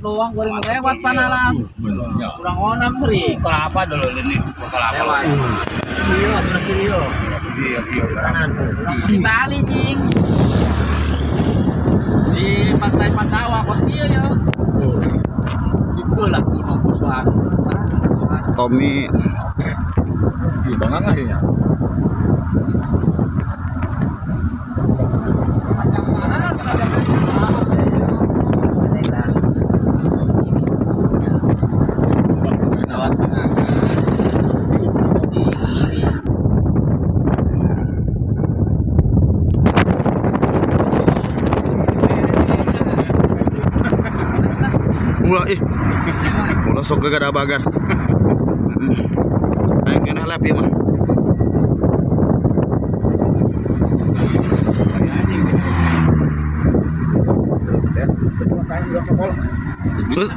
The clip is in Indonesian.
doang goreng lewat panalam. Kurang onam sering. Kelapa dulu ini kelapa. Lewat. Iya, iya. Iya. Kanan. Di Bali, Cing. Di Pantai Pandawa, kos dia ya. Itu lah gunung Puswan. Tommy Di bangang akhirnya. mula mula sok gagada bagan. Aing kena lapi mah. Terus